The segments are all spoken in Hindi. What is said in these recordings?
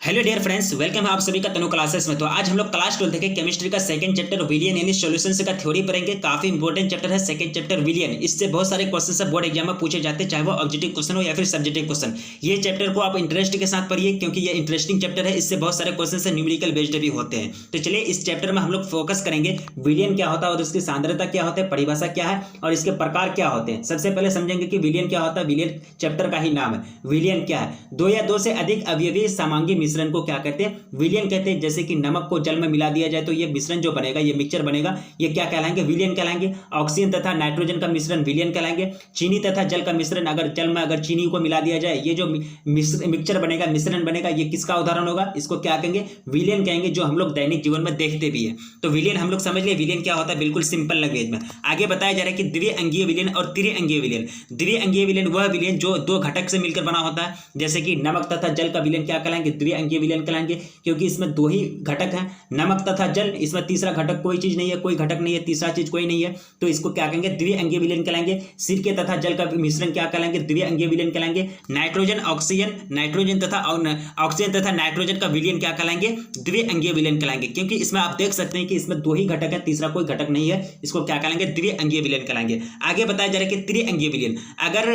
हेलो डियर फ्रेंड्स, वेलकम है आप सभी का तनु क्लासेस में। तो आज हम लोग क्लास 12 के केमिस्ट्री का सेकंड चैप्टर विलियन यानी सॉल्यूशंस का थ्योरी पढ़ेंगे। काफी इंपॉर्टेंट चैप्टर है सेकंड चैप्टर विलियन। इससे बहुत सारे क्वेश्चन बोर्ड एग्जाम में पूछे जाते हैं, चाहे वो ऑब्जेक्टिव क्वेश्चन हो या फिर सब्जेक्टिव क्वेश्चन। ये चैप्टर को आप इंटरेस्ट के साथ पढ़िए क्योंकि ये इंटरेस्टिंग चैप्टर है। इससे बहुत सारे क्वेश्चन न्यूमेरिकल बेस्ड भी होते हैं। तो चलिए इस चैप्टर में हम लोग फोकस करेंगे विलियन क्या होता है और उसकी सांद्रता क्या होता है, परिभाषा क्या है और इसके प्रकार क्या होते हैं। सबसे पहले समझेंगे कि विलियन क्या होता है। विलियन चैप्टर का ही नाम है। विलियन क्या है? दो या दो से अधिक अवयवी समांगी मिश्रण को क्या कहते हैं? विलियन कहते हैं। जैसे कि नमक को जल में मिला दिया जाए तो ये मिश्रण जो बनेगा, ये मिक्सचर बनेगा, ये क्या कहलाएंगे? विलियन कहलाएंगे। ऑक्सीजन तथा नाइट्रोजन का मिश्रण विलियन कहलाएंगे। चीनी तथा जल का मिश्रण अगर जल में अगर चीनी को मिला दिया जाए, ये जो मिक्सचर बनेगा, मिश्रण बनेगा, ये किसका उदाहरण होगा? इसको क्या कहेंगे? विलियन कहेंगे, जो हम लोग दैनिक जीवन में देखते भी है। तो विलियन हम लोग समझ लिए विलियन क्या होता है, बिल्कुल सिंपल लैंग्वेज में। आगे बताया जा रहा है कि द्विअंगीय विलियन और त्रिअंगीय विलियन। द्विअंगीय विलियन वह विलियन जो दो घटक से मिलकर बना होता है। जैसे कि नमक तथा जल का विलियन क्या कहलाएंगे? द्विअंगीय विलियन कहलाएंगे, क्योंकि इसमें दो ही घटक हैं, नमक तथा जल। इसमें तीसरा घटक कोई चीज नहीं है, कोई घटक नहीं है, तीसरा चीज कोई नहीं है। तो इसको क्या कहेंगे? द्विअंगीय विलियन कहलाएंगे। सिरके तथा जल का मिश्रण क्या कहलाएंगे? द्विअंगीय विलियन कहलाएंगे। नाइट्रोजन ऑक्सीजन, नाइट्रोजन तथा नाइट्रोजन का विलियन क्या कहलाएंगे? द्विअंगीय विलियन कहलाएंगे, क्योंकि इसमें आप देख सकते हैं कि इसमें दो ही घटक है, तीसरा कोई घटक नहीं है। इसको क्या कहलाएंगे? द्विअंगीय विलियन कहलाएंगे। आगे बताया जा रहा है कि त्रिअंगीय विलियन, अगर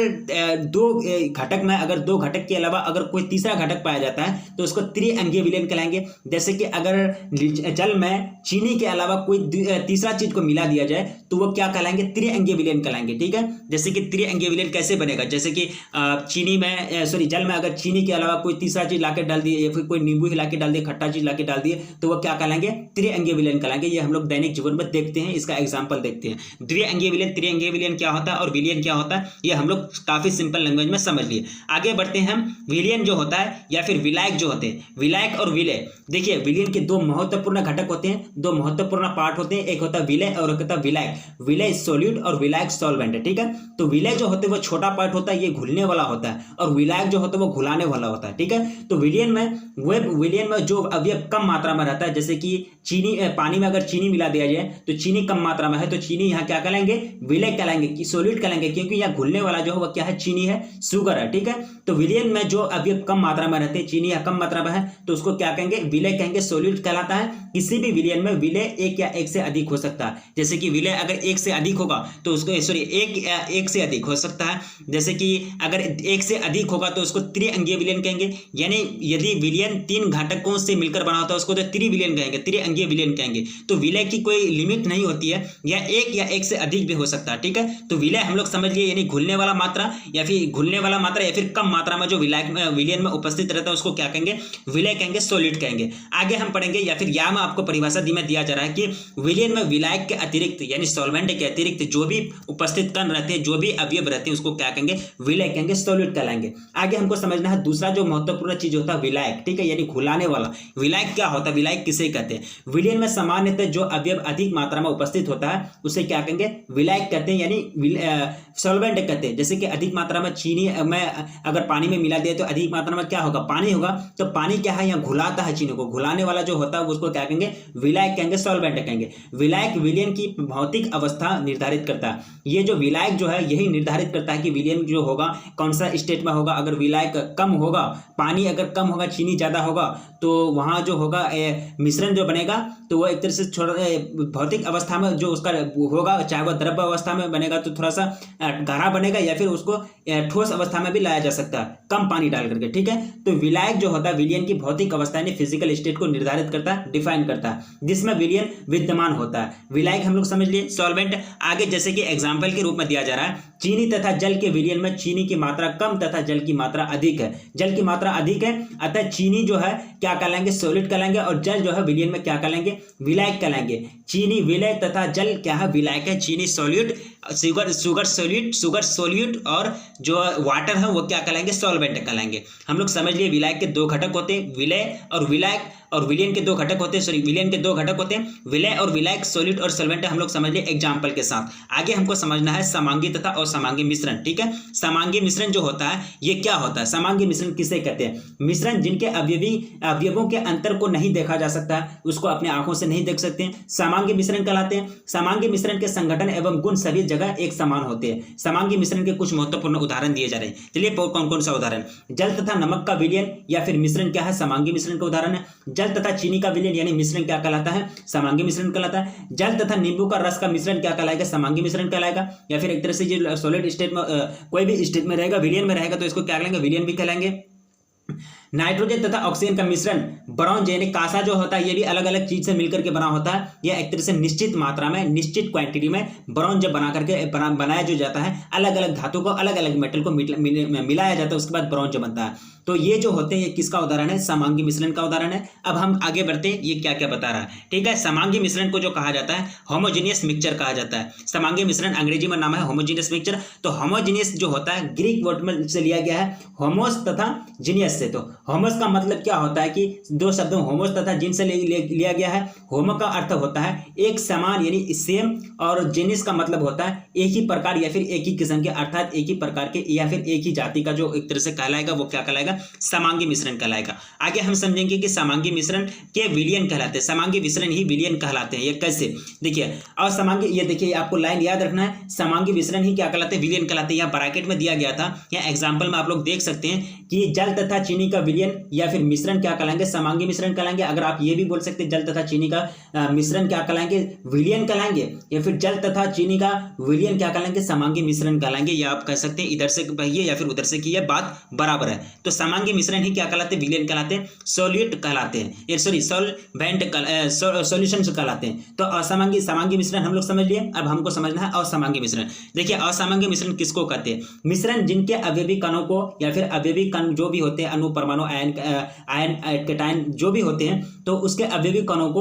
दो घटक में अगर दो घटक के अलावा अगर कोई तीसरा घटक पाया जाता है तो उसको त्रिअंगीय विलियन कहलाएंगे। जैसे कि अगर जल में चीनी के अलावा कोई तीसरा चीज को मिला दिया जाए तो वो क्या कहलाएंगे? त्रिअंगीय विलियन कहलाएंगे। ठीक है, जैसे कि त्रिअंगीय विलियन कैसे बनेगा? जैसे कि जल में अगर चीनी के अलावा कोई तीसरा चीज लाके डाल दिए या फिर कोई नींबू ही लाके डाल दिए, खट्टा चीज लाके डाल दिए, तो वो क्या कहलाएंगे? त्रिअंगीय विलियन कहलाएंगे। ये हम लोग दैनिक जीवन में देखते हैं, इसका एग्जाम्पल देखते हैं। द्विअंगीय विलियन, त्रिअंगीय विलियन क्या होता है और विलियन क्या होता है, ये हम लोग काफी सिंपल लैंग्वेज में समझ लिए। आगे बढ़ते हैं हम। विलियन जो होता है या फिर विलायक जो होते हैं, विलायक और विलय। देखिए विलियन के दो महत्वपूर्ण घटक होते हैं, दो महत्वपूर्ण पार्ट होते हैं। एक होता है विलय और एक होता है विलायक। विलय सॉल्यूट और विलायक सॉल्वेंट है। ठीक है, तो विलय जो होते हैं वो छोटा पार्ट होता है, ये घुलने वाला होता है, और विलायक जो होता है वो घुलाने वाला होता है। ठीक है, तो विलियन में जो अवयव कम मात्रा में रहता है, जैसे कि चीनी, पानी में अगर चीनी मिला दिया जाए तो चीनी कम मात्रा में है तो चीनी यहाँ क्या कहलाएंगे? विलय कहलाएंगे, कि सॉल्यूट कहलाएंगे, क्योंकि यहाँ घुलने वाला जो है वो क्या है? चीनी है, शुगर है। ठीक है, तो विलियन में जो अवयव कम मात्रा में रहते हैं, चीनी या कम मात्रा में है, तो उसको क्या कहेंगे? विलय कहेंगे, सॉल्यूट कहलाता है। किसी भी विलियन में विलय एक या एक से अधिक हो सकता है। जैसे कि विलय अगर एक से अधिक होगा तो उसको एक से अधिक हो सकता है। जैसे कि अगर एक से अधिक होगा तो उसको त्रिअंगीय विलियन कहेंगे। यानी यदि विलियन तीन घटकों से मिलकर बना होता है उसको तो त्रिविलियन कहेंगे, त्रिअंगीय विलियन कहेंगे। तो विलय की कोई लिमिट नहीं होती है, या एक से अधिक भी हो सकता है। ठीक है, तो विलय हम लोग समझ लिए, यानी घुलने वाला मात्रा या फिर कम मात्रा में जो विलियन में उपस्थित रहता है उसको क्या कहेंगे? विलय कहेंगे, सॉलिड कहेंगे। आगे हम पढ़ेंगे, या फिर यहाँ में आपको परिभाषा दिया जा रहा है कि विलियन में विलायक के अतिरिक्त यानी सॉल्वेंट के अतिरिक्त जो भी उपस्थित कण रहते हैं, जो भी अवयव रहते हैं, उसको क्या कहेंगे? विलय कहेंगे, सॉल्यूट कहलाएंगे। आगे हमको समझना है दूसरा जो महत्वपूर्ण चीज होता है विलायक। ठीक है, यानी घुलाने वाला। विलायक क्या होता है? विलायक किसे कहते हैं? विलियन में सामान्यतः जो अवयव अधिक मात्रा में उपस्थित होता है उसे क्या कहेंगे? विलायक कहते हैं, यानी सॉल्वेंट कहते हैं। जैसे कि अधिक मात्रा में चीनी में अगर पानी में मिला दिया तो अधिक मात्रा में क्या होगा? पानी होगा। तो पानी क्या है? यहाँ घुलाता है चीनी को। घुलाने वाला जो होता है उसको क्या कहेंगे? विलायक कहेंगे, सॉल्वेंट कहेंगे। विलायक विलियन की भौतिक अवस्था निर्धारित करता है। ये जो विलायक जो है यही निर्धारित करता है कि विलियन जो होगा कौन सा स्टेट में होगा। अगर विलायक कम होगा, पानी अगर कम होगा, चीनी ज्यादा होगा, तो वहां जो होगा मिश्रण जो बनेगा तो वो एक तरह से भौतिक अवस्था में जो उसका होगा, चाहे वह द्रव्य अवस्था में बनेगा तो थोड़ा सा गाढ़ा बनेगा, या फिर उसको ठोस अवस्था में भी लाया जा सकता है कम पानी डाल करके। ठीक है, तो विलायक जो होता है विलियन की भौतिक अवस्था यानी फिजिकल स्टेट को निर्धारित करता है, डिफाइन करता है, जिसमें विलियन विद्यमान होता है। विलायक हम लोग समझ लिए, सॉल्वेंट। आगे जैसे कि एग्जाम्पल के रूप में दिया जा रहा है, चीनी तथा जल के विलियन में चीनी की मात्रा कम तथा जल की मात्रा अधिक है। जल की मात्रा अधिक है, अतः चीनी जो है क्या कहलाएंगे? सॉलिड कहलाएंगे, और जल जो है विलियन में क्या कहलाएंगे? विलायक कहलाएंगे। चीनी विलय तथा जल क्या है? विलायक है। चीनी सॉल्यूट, शुगर सॉल्यूट, और जो वाटर है वो क्या कहलाएंगे? सॉल्वेंट कहलाएंगे। हम लोग समझ लिए विलायक के दो घटक होते हैं, विलय और विलायक। और विलयन के दो घटक होते हैं, विलयन के दो घटक होते हैं, विलय और विलायक, सॉलिड और सॉल्वेंट, हम लोग समझ लिए एग्जाम्पल के साथ। आगे हमको समझना है समांगी तथा असमांगी मिश्रण। ठीक है, समांगी मिश्रण जो होता है ये क्या होता है? समांगी मिश्रण किसे कहते हैं? मिश्रण जिनके अवयवों के अंतर को नहीं देखा जा सकता है, उसको अपने आंखों से नहीं देख सकते हैं, समांगी मिश्रण कहलाते हैं। समांगी मिश्रण के संगठन एवं गुण सभी जगह एक समान होते हैं। समांगी मिश्रण के कुछ महत्वपूर्ण उदाहरण दिए जा रहे हैं। चलिए कौन कौन सा उदाहरण? जल तथा नमक का विलयन या फिर मिश्रण क्या है? समांगी मिश्रण का उदाहरण है। जल तथा चीनी का विलयन यानी मिश्रण क्या कहलाता है? समांगी मिश्रण कहलाता है। जल तथा नींबू का रस का मिश्रण क्या कहलाएगा? समांगी मिश्रण कहलाएगा। या फिर एक तरह से जो सॉलिड स्टेट में कोई भी स्टेट में रहेगा, विलयन में रहेगा, तो इसको क्या कहलाएंगे? विलयन भी कहलाएंगे। नाइट्रोजन तथा ऑक्सीजन का मिश्रण ब्रॉन्ज यानी कांसा जो होता है, ये भी अलग अलग चीज से मिलकर के बना होता है। यह एक तरह से निश्चित मात्रा में, निश्चित क्वांटिटी में ब्रॉन्ज जब बना करके बनाया जो जाता है, अलग अलग धातु को, अलग अलग मेटल को मिलाया जाता है, उसके बाद ब्रॉन्ज बनता है। तो ये जो होते हैं ये किसका उदाहरण है? समांगी मिश्रण का उदाहरण है। अब हम आगे बढ़ते हैं, ये क्या क्या बता रहा है। ठीक है, समांगी मिश्रण को जो कहा जाता है होमोजेनियस मिक्सचर कहा जाता है। समांगी मिश्रण अंग्रेजी में नाम है होमोजेनियस मिक्सचर। तो होमोजेनियस जो होता है ग्रीक वर्ड में से लिया गया है, होमोस तथा जीनियस से। तो होमोस का मतलब क्या होता है कि दो शब्दों होमोस तथा जिन से लिया गया है। होमो का अर्थ होता है एक समान यानी सेम, और जेनिस का मतलब होता है एक ही प्रकार या फिर एक ही किस्म के, अर्थात एक ही प्रकार के या फिर एक ही जाति का जो एक तरह से कहलाएगा वो क्या कहलाएगा? समांगी मिश्रण कहलाएगा। आगे हम समझेंगे कि समांगी मिश्रण के विलयन कहलाते हैं, समांगी मिश्रण ही विलयन कहलाते हैं। ये कैसे? देखिए, असमांगी, ये देखिए आपको लाइन याद रखना है, समांगी मिश्रण ही क्या कहलाते हैं? विलयन कहलाते हैं। यहाँ ब्रैकेट में दिया गया था, या एग्जाम्पल में आप लोग देख सकते हैं कि जल तथा चीनी का विलयन या फिर मिश्रण क्या कहलाएंगे? समांगी मिश्रण कहलाएंगे। अगर आप ये भी बोल सकते हैं जल तथा चीनी का मिश्रण क्या कहलाएंगे? विलयन कहलाएंगे। या फिर जल तथा चीनी का विलयन क्या कहलाएंगे? समांगी मिश्रण कहलाएंगे। या आप कह सकते हैं इधर से कहिए या फिर उधर से कहिए, बात बराबर है। तो समांगी मिश्रण ही क्या कहलाते हैं? विलयन कहलाते हैं, सॉल्यूट कहलाते हैं, सॉरी सॉल्वेंट सॉल्यूशंस कहलाते हैं। तो असमांगी समांगी मिश्रण हम लोग समझ लिए। अब हमको समझना है असमांगी मिश्रण। देखिए, असमांगी मिश्रण किसको कहते हैं? मिश्रण जिनके अवयवी कणों को या फिर अवयवी कण जो भी होते हैं, अणु, परमाणु, आयन, कैटायन जो भी होते हैं, तो उसके अवयवी कणों को,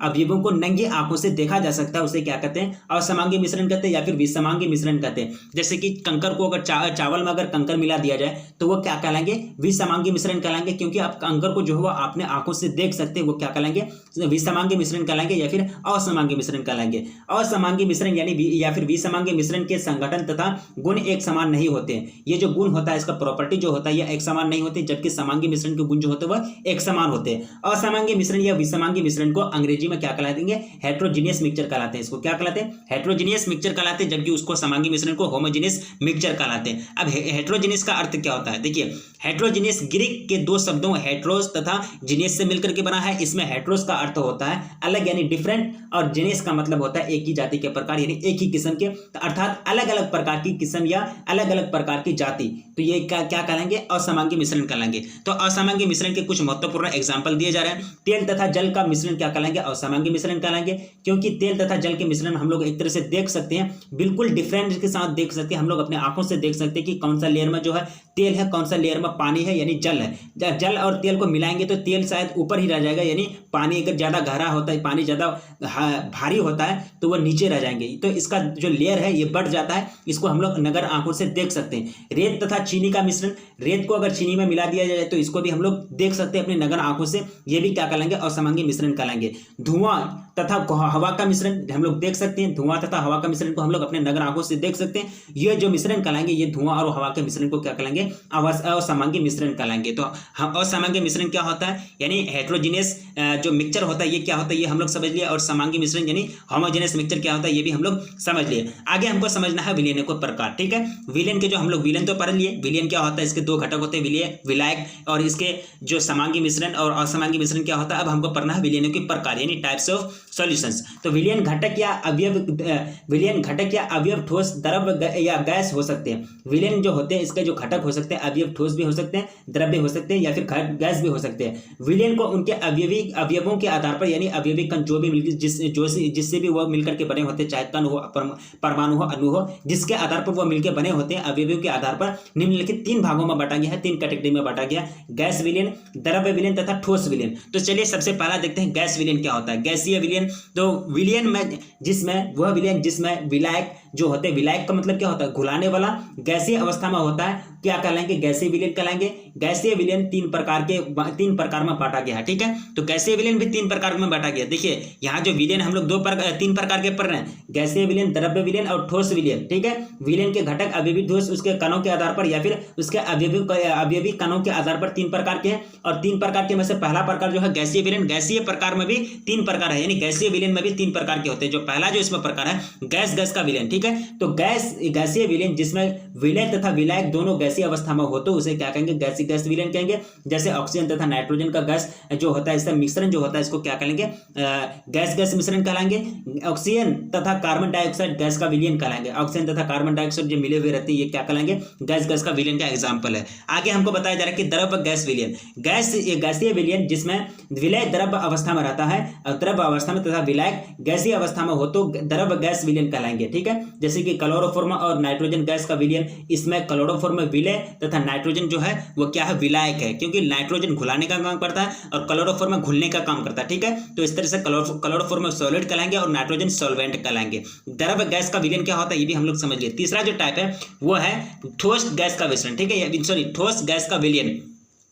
अवयवों को नंगी आंखों से देखा जा सकता है, उसे क्या कहते हैं? असमांगी मिश्रण कहते हैं या फिर विसमांगी मिश्रण कहते हैं। जैसे कि कंकर को अगर चावल में अगर कंकर मिला दिया जाए तो वो क्या कहलाएंगे? विसमांगी मिश्रण कहलाएंगे, क्योंकि आप कंकर को जो है आपने आंखों से देख सकते हैं, वो क्या कहलाएंगे? विसमांगी मिश्रण कहलाएंगे या फिर असमांगी मिश्रण कहलाएंगे। असमांगी मिश्रण यानी या फिर विसमांगी मिश्रण के संगठन तथा गुण एक समान नहीं होते हैं। ये जो गुण होता है, इसका प्रॉपर्टी जो होता है, ये एक समान नहीं होती, जबकि समांगी मिश्रण के गुण जो होते हैं वह एक समान होते हैं। असमांगी मिश्रण या विसमांगी मिश्रण को अंग्रेजी में क्या कहलाएंगे? हेट्रोजीनियस मिक्सचर कहलाते हैं। इसको क्या कहलाते हैं? हेट्रोजीनियस मिक्सचर कहलाते हैं, जबकि उसको समांगी मिश्रण को होमोजीनियस मिक्सचर कहलाते हैं। अब हेट्रोजीनियस का अर्थ क्या होता है? देखिए, हेट्रोजीनियस ग्रीक के दो शब्दों हेट्रोस तथा जीनियस से मिलकर के बना है। इसमें हेट्रोस का अर्थ होता है अलग यानी डिफरेंट, और जीनियस का मतलब होता है एक ही जाति के प्रकार यानी एक ही किस्म के, अर्थात अलग अलग प्रकार की किस्म या अलग अलग प्रकार की जाति। तो ये क्या कहलाएंगे? असमांगी मिश्रण कहलाएंगे। तो असमांगी मिश्रण के कुछ महत्वपूर्ण एग्जाम्पल दिए जा रहे हैं। तेल तथा जल का मिश्रण क्या कहलाएंगे? असमांगी मिश्रण कहलाएंगे, क्योंकि तेल तथा जल के मिश्रण हम लोग एक तरह से देख सकते हैं, बिल्कुल डिफरेंट के साथ देख सकते हैं। हम लोग अपने आंखों से देख सकते हैं कि कौन सा लेयर में जो है तेल है, कौन सा लेयर में पानी है यानी जल है। जल और तेल को मिलाएंगे तो तेल शायद ऊपर ही रह जाएगा, यानी पानी अगर ज्यादा गहरा होता है, पानी ज्यादा भारी होता है तो वह नीचे रह जाएंगे। तो इसका जो लेयर है ये बढ़ जाता है, इसको हम लोग नगर आंखों से देख सकते हैं। रेत तथा चीनी का मिश्रण, रेत को अगर चीनी में मिला दिया जाए तो इसको भी हम लोग देख सकते हैं अपने नगर आंखों से, ये भी क्या कहलाएंगे? असमांगी मिश्रण कहलाएंगे। धुआं तथा हवा का मिश्रण हम लोग देख सकते हैं, धुआं तथा हवा का मिश्रण को हम लोग अपने नगर आंखों से देख सकते हैं। ये जो मिश्रण कहलाएंगे, ये धुआं और हवा के मिश्रण को क्या कहलाएंगे? असमांगी मिश्रण कहलाएंगे। तो असमांगी मिश्रण क्या होता है? यानी हेट्रोजीनियस जो मिक्सचर होता है ये क्या होता है, ये हम लोग समझ लिए। और समांगी मिश्रण यानी होमोजेनियस मिक्सचर क्या होता है, ये भी हम लोग समझ लिए। आगे हमको समझना है विलयन को प्रकार। ठीक है, विलयन के जो हम लोग विलयन तो पढ़ लिए। विलयन क्या होता है? इसके दो घटक होते हैं, विलय, विलायक, और इसके जो समांगी मिश्रण और असमांगी मिश्रण क्या होता है। अब हमको पढ़ना है विलयन के प्रकार यानी टाइप्स ऑफ सॉल्यूशंस। तो विलयन घटक या अवयव ठोस, द्रव या गैस हो सकते हैं। विलयन जो होते हैं इसके जो घटक हो सकते हैं, अवयव ठोस भी हो सकते हैं, द्रव्य हो सकते हैं या फिर गैस भी हो सकते हैं। विलयन को उनके अवयवों के आधार पर यानी अवयवी कण जो भी मिलकर जिससे भी वो मिलकर के बने होते हैं, चाहे कण हो, परमाणु हो, अणु हो, जिसके आधार पर वो मिलकर बने होते हैं, अवयवों के आधार पर निम्नलिखित तीन भागों में बांटा गया है, तीन कैटेगरी में बांटा गया: गैस विलयन, द्रव्य विलयन तथा ठोस विलयन। तो चलिए सबसे पहला देखते हैं गैस विलयन क्या होता है। गैसीय विलयन, तो विलयन में जिसमें विलायक जो होते हैं, विलायक का मतलब क्या होता है? घुलाने वाला, गैसीय अवस्था में होता है, क्या कहलाएंगे? गैसीय विलयन कहलाएंगे। गैसीय विलयन तीन प्रकार में बांटा गया है। ठीक है, तो गैसीय विलयन भी तीन प्रकार में बांटा गया। देखिए यहाँ जो विलयन हम लोग तीन प्रकार के पढ़ रहे हैं, गैसीय विलयन, द्रव्य विलयन और ठोस विलयन। ठीक है, विलयन के घटक अवयवी ठोस उसके कणों के आधार पर या फिर उसके अवयवी कणों के आधार पर तीन प्रकार के हैं। और तीन प्रकार के में से पहला प्रकार जो है गैसीय विलयन। गैसीय प्रकार में भी तीन प्रकार है, यानी गैसीय विलयन में भी तीन प्रकार के होते हैं। जो पहला जो इसमें प्रकार है गैस का विलयन। ठीक है, तो गैसीय विलयन जिसमें विलय तथा विलायक दोनों गैसीय अवस्था में हो तो उसे क्या कहेंगे, गैस विलयन कहेंगे। जैसे ऑक्सीजन तथा नाइट्रोजन का गैस जो होता है, इसका मिश्रण जो होता है इसको क्या कहेंगे, गैस मिश्रण कहलाएंगे। ऑक्सीजन तथा कार्बन डाइऑक्साइड गैस का विलयन कहलाएंगे। ऑक्सीजन तथा कार्बन डाइऑक्साइड जो मिले हुए रहते हैं ये क्या कहलाएंगे, गैस का विलयन का एग्जाम्पल है। आगे हमको बताया जा रहा है कि द्रव्य गैस विलयन। गैसीय विलयन जिसमें विलय द्रव्य अवस्था में रहता है और द्रव्य अवस्था में तथा विलायक गैसीय अवस्था में हो तो द्रव्य गैस विलयन कहलाएंगे। ठीक है, जैसे कि क्लोरोफॉर्म और नाइट्रोजन गैस का विलयन, इसमें क्लोरोफॉर्म में विलय तथा नाइट्रोजन जो है वो क्या है, विलायक है, क्योंकि नाइट्रोजन घुलाने का काम करता है और क्लोरोफॉर्म में घुलने का काम करता है। ठीक है, तो इस तरह से क्लोरोफॉर्म में सॉलिड कहलाएंगे और नाइट्रोजन सॉल्वेंट कहलाएंगे। द्रव्य गैस का विलयन क्या होता है ये भी हम लोग समझ लिए। तीसरा जो टाइप है वो है ठोस गैस का मिश्रण। ठीक है, सॉरी ठोस गैस का विलयन।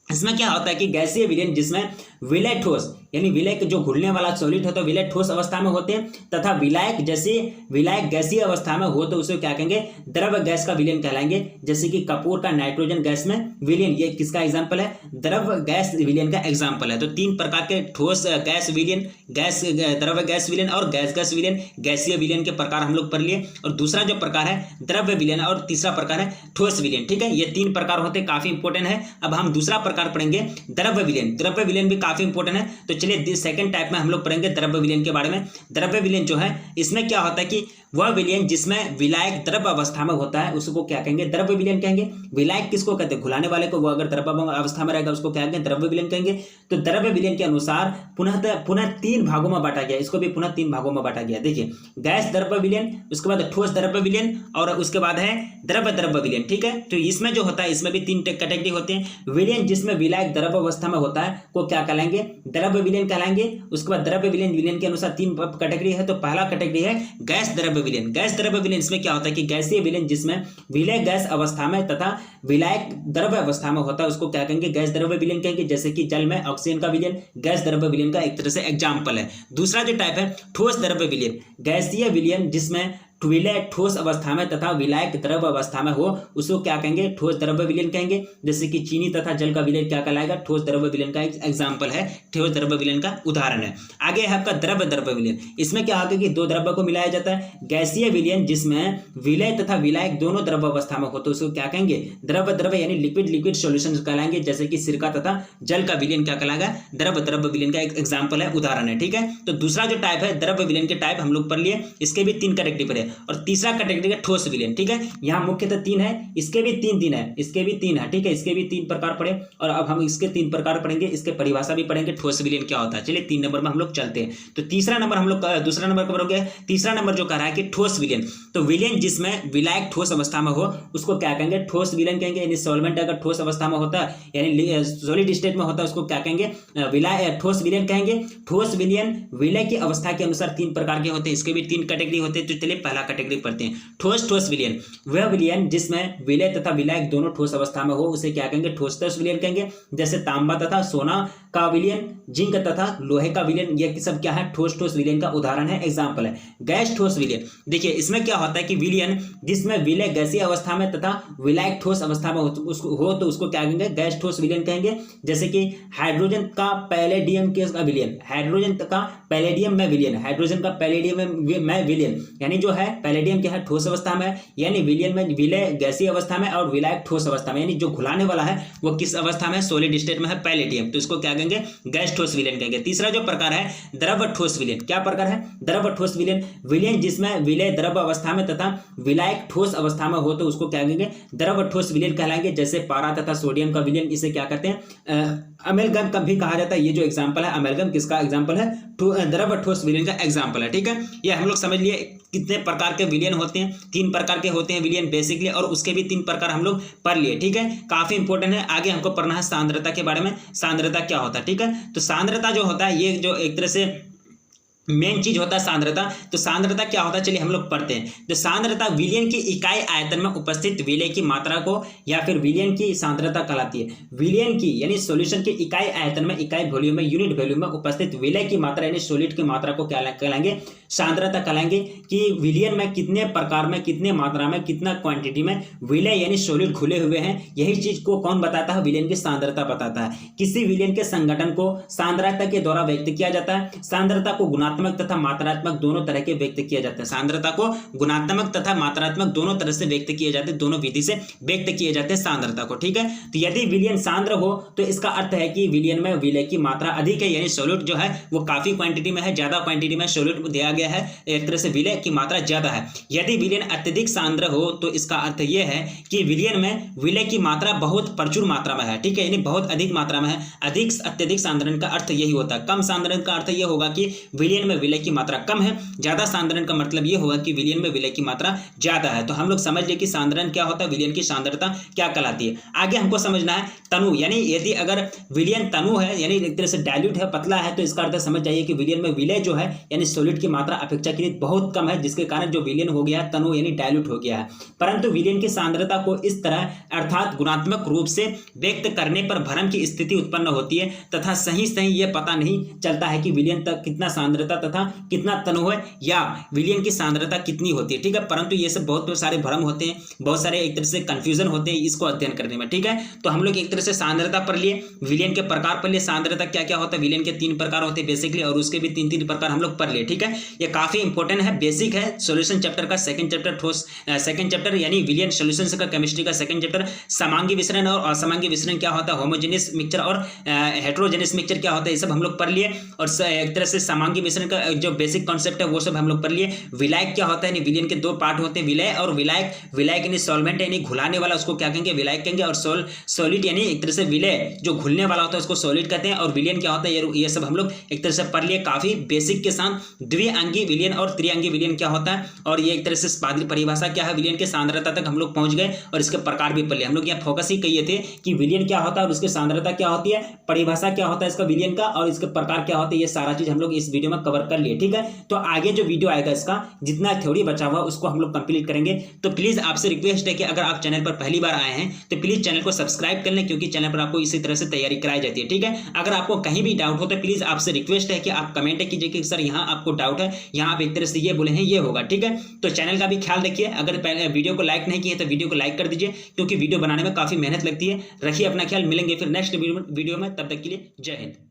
इसमें क्या होता है कि गैसीय विलयन जिसमें विलय ठोस यानी विलय जो घुलने वाला सॉलिड होता है विलय ठोस अवस्था में होते हैं तथा विलायक गैसीय अवस्था में हो तो उसे क्या कहेंगे, द्रव्य गैस का विलयन कहलाएंगे। जैसे कि कपूर का नाइट्रोजन गैस में विलयन, ये किसका एग्जांपल है, द्रव्य गैस विलयन का एग्जांपल है। तो तीन प्रकार के ठोस गैस विलयन, द्रव्य गैस विलयन और गैस विलयन, गैसीय विलयन के प्रकार हम लोग पढ़ लिए। और दूसरा जो प्रकार है द्रव्य विलयन और तीसरा प्रकार है ठोस विलयन। ठीक है, ये तीन प्रकार होते हैं, काफी इंपॉर्टेंट है। अब हम दूसरा प्रकार पढ़ेंगे द्रव्य विलयन। द्रव्य विलयन भी काफी इंपॉर्टेंट है, तो चलिए सेकंड टाइप में हम लोग पढ़ेंगे द्रव्य विलयन के बारे में। द्रव्य विलयन जो है इसमें क्या होता है कि वह विलयन जिसमें विलायक द्रव्य अवस्था में होता है उसको क्या कहेंगे, द्रव्य विलयन कहेंगे। विलायक किसको कहते हैं, घुलाने वाले को, वो अगर द्रव्य अवस्था में रहेगा उसको क्या कहेंगे, द्रव्य विलयन कहेंगे। तो द्रव्य विलयन के अनुसार पुनः तीन भागों में बांटा गया, इसको भी पुनः तीन भागों में बांटा गया। देखिए गैस द्रव्य विलयन, उसके बाद ठोस द्रव्य विलयन और उसके बाद है द्रव्य विलयन। ठीक है, तो इसमें जो होता है इसमें भी तीन कैटेगरी होते हैं। विलयन जिसमें विलायक द्रव्य अवस्था में होता है को क्या कहलाएंगे, द्रव्य विलयन कहलाएंगे। उसके बाद द्रव्य विलयन के अनुसार तीन कैटेगरी है। तो पहला कैटेगरी है गैस द्रव्य विलयन। गैस द्रव्य विलयन इसमें क्या होता है कि गैसीय विलयन जिसमें विलय गैस अवस्था में तथा विलायक द्रव्य अवस्था में होता है उसको क्या कहेंगे, गैस द्रव्य विलयन कहेंगे। जैसे कि जल में ऑक्सीजन का विलयन गैस द्रव्य विलयन का एक तरह से एग्जाम्पल है। दूसरा जो टाइप है ठोस द्रव्य विलयन। गैसीय विलयन जिसमें विलय ठोस अवस्था में तथा विलायक द्रव्य अवस्था में हो उसको क्या कहेंगे, ठोस द्रव्य विलयन कहेंगे। जैसे कि चीनी तथा जल का विलयन क्या कहलाएगा, ठोस द्रव्य विलयन का एग्जाम्पल है, ठोस द्रव्य विलयन का उदाहरण है। आगे है आपका द्रव्य विलयन। इसमें क्या होगा कि दो द्रव्य को मिलाया जाता है। गैसीय विलयन जिसमें विलय तथा विलायक दोनों द्रव्य अवस्था में हो तो उसको क्या कहेंगे, द्रव्य यानी लिक्विड सॉल्यूशन कहलाएंगे। जैसे कि सिरका तथा जल का विलयन क्या कहलाएगा, द्रव्य विलयन का एग्जाम्पल है, उदाहरण है। ठीक है, तो दूसरा जो टाइप है द्रव्य विलयन के टाइप हम लोग पढ़ लिए, इसके भी तीन कैटेगरी पढ़े। और तीसरा कैटेगरी है ठोस विलयन। ठीक है, यहाँ मुख्यतः तीन है, इसके भी तीन है, इसके भी तीन है। ठीक है, इसके भी तीन प्रकार पढ़े और अब हम इसके तीन प्रकार पढ़ेंगे, इसके परिभाषा भी पढ़ेंगे, ठोस विलयन क्या होता है। चलिए 3 नंबर में हम लोग चलते हैं। तो तीसरा नंबर हम लोग दूसरा नंबर कवर हो गया। तीसरा नंबर जो कह रहा है कि ठोस विलयन। तो विलयन जिसमें विलायक ठोस अवस्था में हो उसको क्या कहेंगे, ठोस विलयन कहेंगे। यानी सॉल्वेंट अगर ठोस अवस्था में होता है यानी सॉलिड स्टेट में होता है उसको क्या कहेंगे, ठोस विलयन कहेंगे। ठोस विलयन विलय की अवस्था के अनुसार तीन प्रकार के होते हैं, इसके भी तीन कैटेगरी होते हैं। तो चलिए पहला कैटेगरी पढ़ते हैं, ठोस विलयन। वह विलयन जिसमें विलय तथा विलायक दोनों ठोस अवस्था में हो उसे क्या कहेंगे, ठोस विलयन कहेंगे। जैसे तांबा तथा सोना का विलयन, जिंक तथा लोहे का विलयन, ये सब क्या है, ठोस विलयन का उदाहरण है, एग्जाम्पल है। गैस ठोस विलयन, देखिए इसमें क्या होता है कि विलयन जिसमें विलय गैसीय अवस्था में तथा विलायक ठोस अवस्था में हो तो उसको क्या कहेंगे, गैस ठोस विलयन कहेंगे। जैसे कि हाइड्रोजन का पैलेडियम के विलयन, हाइड्रोजन का पैलेडियम में विलयन, हाइड्रोजन का पैलेडियम में विलयन, यानी जो है पैलेडियम क्या है, ठोस अवस्था में, यानी विलयन में विलय गैसीय अवस्था में और विलायक ठोस अवस्था में, यानी जो घुलाने वाला है वो किस अवस्था में, सॉलिड स्टेट में है, पैलेडियम। तो इसको क्या कहेंगे, गैस ठोस विलयन कहेंगे। तीसरा जो प्रकार है द्रव्य ठोस विलयन। क्या प्रकार है, द्रव्य ठोस विलयन। विलयन जिसमें विलय द्रव्य अवस्था में तथा विलायक ठोस अवस्था में हो तो उसको क्या कहेंगे, द्रव्य ठोस विलयन कहलाएंगे। जैसे पारा तथा सोडियम का विलयन, इसे क्या कहते हैं, अमेलगम का भी कहा जाता है। ये जो एग्जाम्पल है अमेलगम किसका एग्जाम्पल है, द्रव्य ठोस विलयन का एग्जाम्पल है। ठीक है, ये हम लोग समझ लिए कितने प्रकार के विलयन होते हैं, 3 प्रकार के होते हैं विलयन बेसिकली, और उसके भी 3 प्रकार हम लोग पढ़ लिए। ठीक है, काफी इंपॉर्टेंट है। आगे हमको पढ़ना है सांद्रता के बारे में, सांद्रता क्या होता है। ठीक है, तो सांद्रता जो होता है ये जो एक तरह से मेन चीज होता है सांद्रता। तो सांद्रता क्या होता है चलिए हम लोग पढ़ते हैं। तो सांद्रता विलयन की इकाई आयतन में उपस्थित विलय की मात्रा को या फिर विलयन की सांद्रता कहलाती है। विलयन की यानी सॉल्यूशन की इकाई आयतन में, इकाई वॉल्यूम में, यूनिट वॉल्यूम में उपस्थित विलय की मात्रा यानी सॉलिड की मात्रा को क्या कहलाएंगे, सांद्रता कहलाएंगे। कि विलयन में कितने प्रकार में, कितने मात्रा में, कितना क्वांटिटी में विलय यानी सॉलिड घुले हुए हैं, यही चीज को कौन बताता है, विलयन की सांद्रता बताता है। किसी विलयन के संगठन को सांद्रता के द्वारा व्यक्त किया जाता है। सांद्रता को गुणात्मक तथा मात्रात्मक दोनों तरह के व्यक्त किया जाता है। सांद्रता को गुणात्मक तथा मात्रात्मक दोनों तरह से व्यक्त किए जाते हैं, दोनों विधि से व्यक्त किए जाते हैं सांद्रता को, ठीक है। तो यदि विलयन सांद्र हो तो इसका अर्थ है कि विलयन में विलय की मात्रा अधिक है, यानी सॉलिड जो है वो काफी क्वांटिटी में है, ज्यादा क्वांटिटी में सॉलिड दिया गया है, एक तरह से विलय की मात्रा ज्यादा है। यदि विलयन अत्यधिक सांद्र हो तो इसका अर्थ यह है कि विलयन में विलय की मात्रा बहुत प्रचुर मात्रा में है, ठीक है, यानी बहुत अधिक मात्रा में है। अधिक अत्यधिक सांद्रण का अर्थ यही होता है। कम सांद्रण का अर्थ यह होगा कि विलयन में विलय की मात्रा कम है। ज्यादा सांद्रण का मतलब यह होगा कि विलयन में विलय की मात्रा ज्यादा है। तो हम लोग समझ लिए कि सांद्रण क्या होता है, विलयन की सांद्रता क्या कहलाती है। आगे हमको समझना है तनु, यानी यदि अगर विलयन तनु है यानी एक तरह से डाइल्यूट है, पतला है, तो इसका अर्थ समझ जाइए कि विलयन में विलय जो है यानी सॉलिड की मात्रा अपेक्षाकृत बहुत कम है, जिसके कारण जो विलयन हो गया है तनु यानी डाइल्यूट हो गया है। परंतु विलयन की सांद्रता को इस तरह अर्थात गुणात्मक रूप से व्यक्त करने पर भ्रम की स्थिति उत्पन्न होती है तथा सही यह पता नहीं चलता है कि विलयन तक कितना सांद्रता तथा कितना तनु है या विलयन की सांद्रता कितनी होती है, ठीक है। परंतु ये सब बहुत सारे भ्रम होते हैं, बहुत सारे एक तरह से कंफ्यूजन होते हैं इसको अध्ययन करने में, ठीक है। तो हम लोग एक तरह से सांद्रता पढ़ लिए, विलयन के प्रकार पढ़ लिए, सांद्रता क्या क्या होता है, विलयन के 3 प्रकार होते हैं बेसिकली, और उसके भी 3 प्रकार हम लोग पढ़ लिए, ठीक है। ये काफी इंपॉर्टेंट है, बेसिक है सॉल्यूशन चैप्टर का सेकंड चैप्टर, ठोस सेकंड चैप्टर यानी विलयन सॉल्यूशंस का केमिस्ट्री का सेकंड चैप्टर। समांगी विसरण और असमांगी विसरण क्या होता है, होमोजेनियस मिक्सचर और हेटेरोजेनियस मिक्सचर क्या होता है, ये सब हम लोग पढ़ लिए। और एक तरह से समांगी विसरण का जो बेसिक कॉन्सेप्ट है वो सब हम लोग पढ़ लिए। विलायक क्या होता है, यानी विलयन के 2 पार्ट होते हैं, विलय और विलायक। विलायक यानी सॉल्वेंट यानी घुलाने वाला, उसको क्या कहेंगे, विलायक कहेंगे। और सॉलिड यानी एक तरह से विलय जो घुलने वाला होता है उसको सॉलिड कहते हैं। और विलयन क्या होता है, ये सब हम लोग एक तरह से पढ़ लिए काफी बेसिक के साथ। द्विअंगी विलयन और त्रिअंगी विलयन क्या होता है, और ये एक तरह से परिभाषा क्या है, विलयन के सांद्रता तक हम लोग पहुंच गए और इसके प्रकार भी पढ़ लिए। हम लोग यहाँ फोकस ही किए थे कि विलयन क्या होता है और उसकी सांद्रता क्या होती है, परिभाषा क्या होता है इसका विलयन का, और इसके प्रकार क्या होते हैं, ये सारा चीज हम लोग इस वीडियो में कवर कर लिए, ठीक है। तो आगे जो वीडियो आएगा इसका जितना थ्योरी बचा हुआ उसको हम लोग कंप्लीट करेंगे। तो प्लीज आपसे रिक्वेस्ट है कि अगर आप चैनल पर पहली बार आए हैं तो प्लीज चैनल को सब्सक्राइब कर लें, क्योंकि चैनल पर आपको इसी तरह से तैयारी कराई जाती है, ठीक है। अगर आपको कहीं भी डाउट हो तो प्लीज आपसे रिक्वेस्ट है कि आप कमेंट कीजिए कि सर यहाँ आपको डाउट है, यहाँ आप एक तरह से ये बोले हैं ये होगा, ठीक है। तो चैनल का भी ख्याल रखिए। अगर वीडियो को लाइक नहीं किए तो वीडियो को लाइक कर दीजिए, क्योंकि वीडियो बनाने में काफी मेहनत लगती है। रखिए अपना ख्याल, मिलेंगे फिर नेक्स्ट वीडियो में, तब तक के लिए जय हिंद।